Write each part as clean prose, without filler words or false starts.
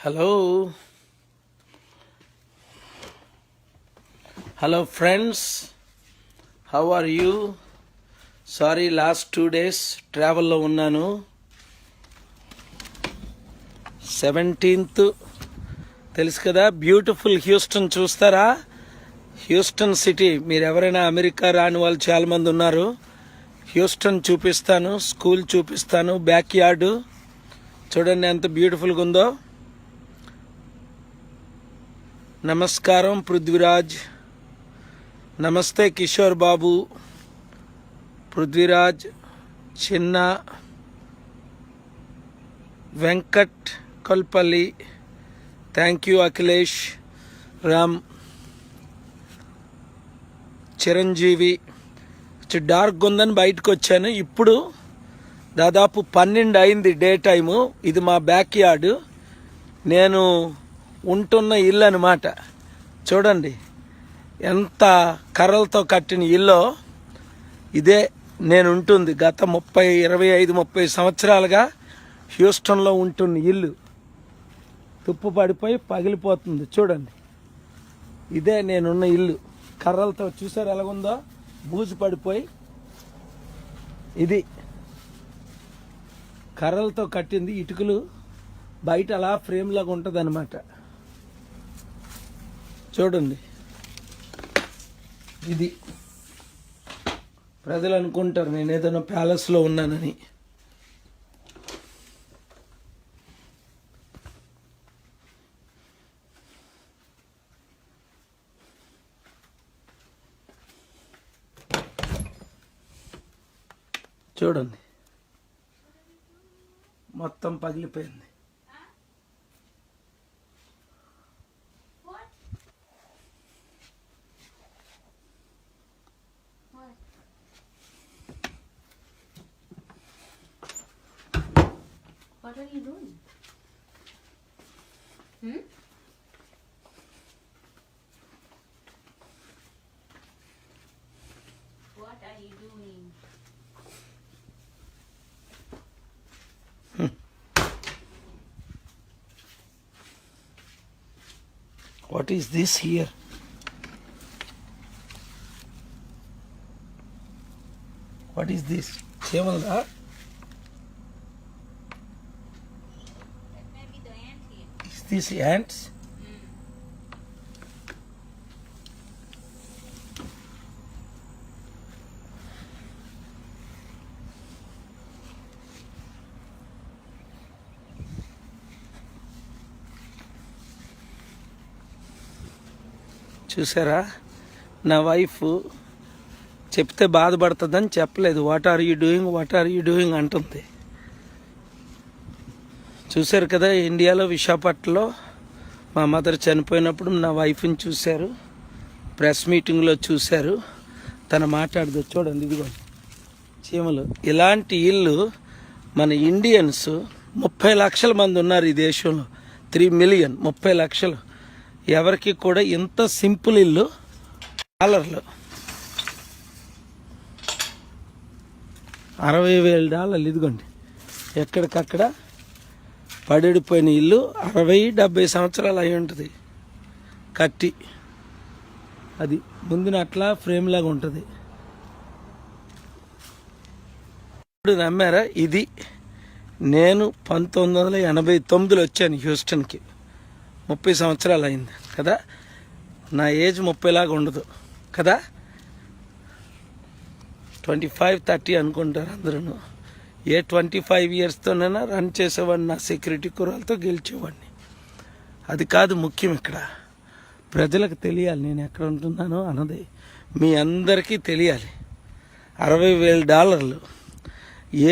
Hello. Hello friends. How are you? Sorry, last 2 days travel lo unnanu. 17th తెలుసు కదా, beautiful Houston చూస్తారా? Houston city, మీరు ఎవరైనా America రాని వాళ్ళు చాలా మంది ఉన్నారు. హ్యూస్టన్ చూపిస్తాను, స్కూల్ చూపిస్తాను, బ్యాక్ యార్డు చూడండి ఎంత బ్యూటిఫుల్గా ఉందో. నమస్కారం పృథ్వీరాజ్, నమస్తే Kishore Babu, Prithviraj, Chinna, Venkat Kolpalli, thank you Akhilesh, Ram, Chiranjeevi. Dark ఉందని బయటకు వచ్చాను. ఇప్పుడు దాదాపు 12 అయింది డే టైము. ఇది మా బ్యాక్ యార్డు, నేను ఉంటున్న ఇల్లు అన్నమాట. చూడండి ఎంత కర్రలతో కట్టిన ఇల్లు. ఇదే నేను ఉంటుంది గత 25-30 సంవత్సరాలుగా హ్యూస్టన్లో ఉంటున్న ఇల్లు. తుప్పు పడిపోయి పగిలిపోతుంది చూడండి. ఇదే నేనున్న ఇల్లు, కర్రలతో చూసారు ఎలాగుందో, బూజు పడిపోయి. ఇది కర్రలతో కట్టింది, ఇటుకలు బయట అలా ఫ్రేమ్ లాగా ఉంటుంది అనమాట. చూడండి, ఇది ప్రజలు అనుకుంటారు నేను ఏదైనా ప్యాలెస్లో ఉన్నానని. చూడండి మొత్తం పగిలిపోయింది. What are you doing? What are you doing? What is this here? What is this? Chemalda? That may be the ant here. Is this ants? చూసారా, నా వైఫ్ చెప్తే బాధపడుతుందని చెప్పలేదు. What are you doing, what are you doing అంటుంది. చూశారు కదా, ఇండియాలో విశాఖపట్నంలో మా మదర్ చనిపోయినప్పుడు నా వైఫ్ని చూశారు, ప్రెస్ మీటింగ్లో చూశారు. తను మాట్లాడదు చూడండి, ఇదిగో చీమలు. ఇలాంటి ఇల్లు మన ఇండియన్స్ 30 లక్షల మంది ఉన్నారు ఈ దేశంలో. 3 మిలియన్, 30 లక్షలు. ఎవరికి కూడా ఇంత సింపుల్ ఇల్లు $60,000, $60,000. ఇదిగోండి ఎక్కడికక్కడ పడిపోయిన ఇల్లు. 60-70 సంవత్సరాలు అయి ఉంటుంది కట్టి. అది ముందున అట్లా ఫ్రేమ్ లాగా ఉంటుంది. ఇప్పుడు నమ్మారా, ఇది నేను 1989లో వచ్చాను హ్యూస్టన్కి. 30 సంవత్సరాలు అయింది కదా. నా ఏజ్ 30 లాగా ఉండదు కదా, 25-30 అనుకుంటారు అందరూ. ఏ 25 ఇయర్స్తోనైనా రన్ చేసేవాడిని, నా సెక్యూరిటీ కుర్రాలతో గెలిచేవాడిని. అది కాదు ముఖ్యం. ఇక్కడ ప్రజలకు తెలియాలి నేను ఎక్కడ ఉంటున్నానో అన్నది మీ అందరికీ తెలియాలి. $60,000.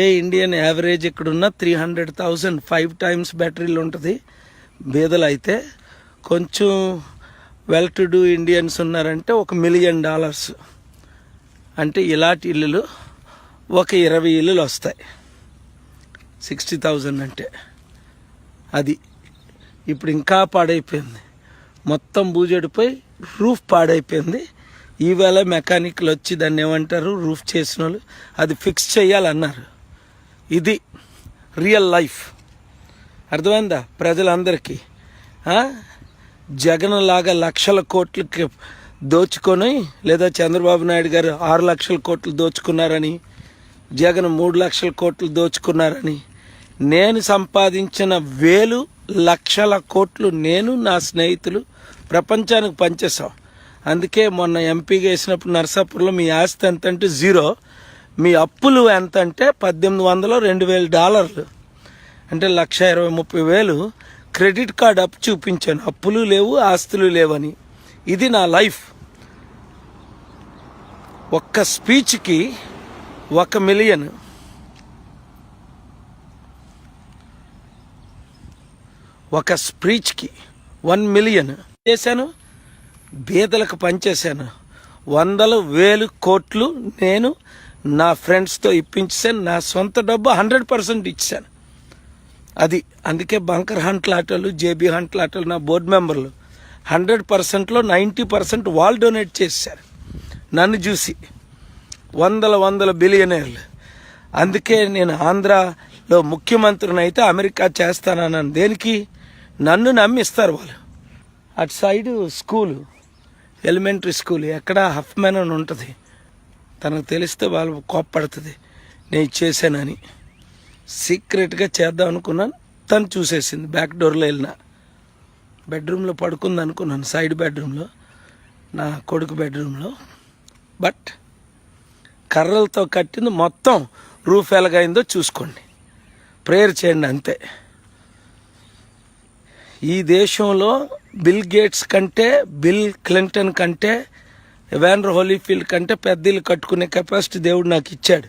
ఏ ఇండియన్ యావరేజ్ ఇక్కడున్నా 300,000, 5 టైమ్స్ బ్యాటరీలు ఉంటుంది. బీదలు అయితే కొంచెం వెల్ టు డూ ఇండియన్స్ ఉన్నారంటే $1 మిలియన్. అంటే ఇలాంటి ఇల్లులు ఒక 20 ఇల్లులు వస్తాయి. 60,000 అంటే అది. ఇప్పుడు ఇంకా పాడైపోయింది, మొత్తం బూజడిపోయి రూఫ్ పాడైపోయింది. ఈవేళ మెకానిక్లు వచ్చి దాన్ని ఏమంటారు, రూఫ్ చేసిన వాళ్ళు అది ఫిక్స్ చేయాలన్నారు. ఇది రియల్ లైఫ్. అర్థమైందా ప్రజలందరికీ? జగన్ లాగా లక్షల కోట్లకి దోచుకొని, లేదా చంద్రబాబు నాయుడు గారు 6 లక్షల కోట్లు దోచుకున్నారని, జగన్ 3 లక్షల కోట్లు దోచుకున్నారని, నేను సంపాదించిన వేలు లక్షల కోట్లు నేను నా స్నేహితులు ప్రపంచానికి పంచేసాం. అందుకే మొన్న ఎంపీగా వేసినప్పుడు నర్సాపూర్లో మీ ఆస్తి ఎంత అంటే 0, మీ అప్పులు ఎంత అంటే $1,800-2,000 అంటే 1,20,000-30,000 క్రెడిట్ కార్డ్ అప్పు చూపించాను. అప్పులు లేవు, ఆస్తులు లేవని. ఇది నా లైఫ్. ఒక్క స్పీచ్కి 1 మిలియన్, ఒక స్పీచ్కి 1 మిలియన్ చేశాను. బీదలకు పనిచేశాను. 100,000 కోట్లు నేను నా ఫ్రెండ్స్తో ఇప్పించాను. నా సొంత డబ్బు 100% ఇచ్చాను. అది అందుకే బంకర్ హంట్లాటలు, జేబీ హంట్లాటలు నా బోర్డు మెంబర్లు 100%లో 90% వాళ్ళు డొనేట్ చేశారు నన్ను చూసి. వందల బిలియనర్లు. అందుకే నేను ఆంధ్రాలో ముఖ్యమంత్రిని అయితే అమెరికా చేస్తానన్నాను. దేనికి? నన్ను నమ్మిస్తారు వాళ్ళు. అటు సైడు స్కూలు, ఎలిమెంటరీ స్కూల్ ఎక్కడ హఫ్మెన్ అని ఉంటుంది. తనకు తెలిస్తే వాళ్ళు కోప్పడుతుంది నేను చేశానని. సీక్రెట్గా చేద్దాం అనుకున్నాను. తను చూసేసింది. బ్యాక్ డోర్లో వెళ్ళిన బెడ్రూమ్లో పడుకుంది అనుకున్నాను, సైడ్ బెడ్రూమ్లో, నా కొడుకు బెడ్రూమ్లో. బట్ కర్రలతో కట్టింది మొత్తం. రూఫ్ ఎలాగైందో చూసుకోండి, ప్రేయర్ చేయండి, అంతే. ఈ దేశంలో బిల్ గేట్స్ కంటే, బిల్ క్లింటన్ కంటే, ఎవాండర్ హోలీఫీల్డ్ కంటే పెద్ద ఇల్లు కట్టుకునే కెపాసిటీ దేవుడు నాకు ఇచ్చాడు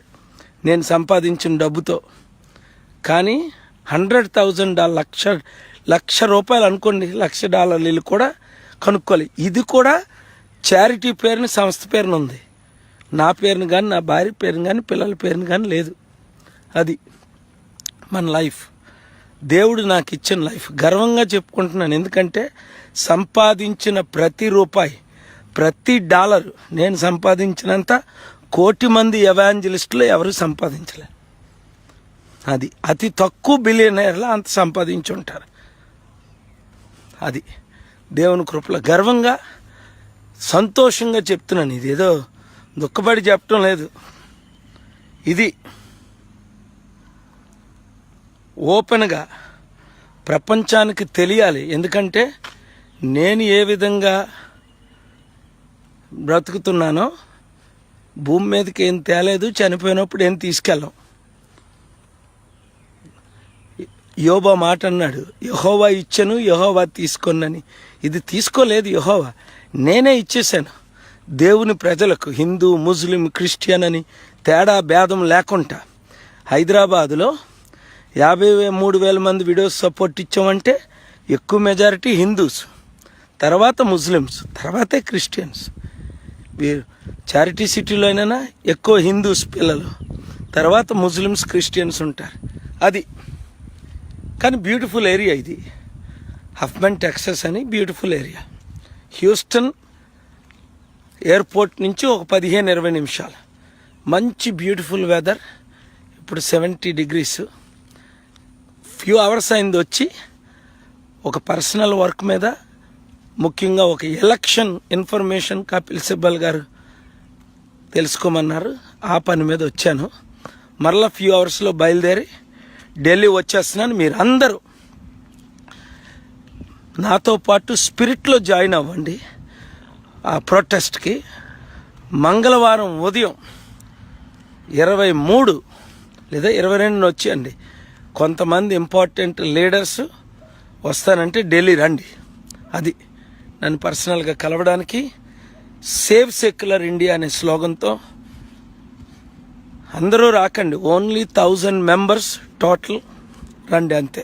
నేను సంపాదించిన డబ్బుతో. కానీ $100,000 లక్ష రూపాయలు అనుకోండి, $1,00,000 ఇల్లు కూడా కనుక్కోవాలి. ఇది కూడా చారిటీ పేరుని, సంస్థ పేరుని ఉంది. నా పేరుని కానీ, నా భార్య పేరుని కానీ, పిల్లల పేరుని కానీ లేదు. అది మన లైఫ్. దేవుడు నాకు ఇచ్చిన లైఫ్. గర్వంగా చెప్పుకుంటున్నాను. ఎందుకంటే సంపాదించిన ప్రతి రూపాయి, ప్రతి డాలర్ నేను సంపాదించినంత 1,000,000 మంది ఎవాంజలిస్టులు ఎవరు సంపాదించలేరు. అది అతి తక్కువ బిలియనర్లు అంత సంపాదించి ఉంటారు. అది దేవుని కృపలో గర్వంగా, సంతోషంగా చెప్తున్నాను. ఇది ఏదో దుఃఖపడి చెప్పడం లేదు. ఇది ఓపెన్గా ప్రపంచానికి తెలియాలి. ఎందుకంటే నేను ఏ విధంగా బ్రతుకుతున్నానో భూమి మీదకి ఏం తేలేదు, చనిపోయినప్పుడు ఏం తీసుకెళ్ళాం. యోబా మాట అన్నాడు, యెహోవా ఇచ్చెను, యెహోవా తీసుకొనని. ఇది తీసుకోలేదు యెహోవా, నేనే ఇచ్చేసాను దేవుని ప్రజలకు. హిందూ, ముస్లిం, క్రిస్టియన్ అని తేడా భేదం లేకుండా హైదరాబాదులో 53,000 మంది వీడియోస్ సపోర్ట్ ఇచ్చామంటే ఎక్కువ మెజారిటీ హిందూస్, తర్వాత ముస్లిమ్స్, తర్వాతే క్రిస్టియన్స్. చారిటీ సిటీలో అయినా ఎక్కువ హిందూస్ పిల్లలు, తర్వాత ముస్లిమ్స్, క్రిస్టియన్స్ ఉంటారు. అది కానీ బ్యూటిఫుల్ ఏరియా ఇది. హఫ్మన్ టెక్సస్ అని బ్యూటిఫుల్ ఏరియా. హ్యూస్టన్ ఎయిర్పోర్ట్ నుంచి ఒక 15-20 నిమిషాలు. మంచి బ్యూటిఫుల్ వెదర్. ఇప్పుడు 70 degrees. ఫ్యూ అవర్స్ అయింది వచ్చి. ఒక పర్సనల్ వర్క్ మీద, ముఖ్యంగా ఒక ఎలక్షన్ ఇన్ఫర్మేషన్ కపిల్ సిబ్బల్ గారు తెలుసుకోమన్నారు. ఆ పని మీద వచ్చాను. మరలా ఫ్యూ అవర్స్లో బయలుదేరి ఢిల్లీ వచ్చేస్తున్నాను. మీరు అందరూ నాతో పాటు స్పిరిట్లో జాయిన్ అవ్వండి ఆ ప్రొటెస్ట్కి. మంగళవారం ఉదయం 23 లేదా 22 వచ్చేయండి. కొంతమంది ఇంపార్టెంట్ లీడర్స్ వస్తానంటే ఢిల్లీ రండి. అది నన్ను పర్సనల్గా కలవడానికి. సేవ్ సెక్యులర్ ఇండియా అనే స్లోగన్తో అందరూ రాకండి. ఓన్లీ 1000 members టోటల్ రండి, అంతే.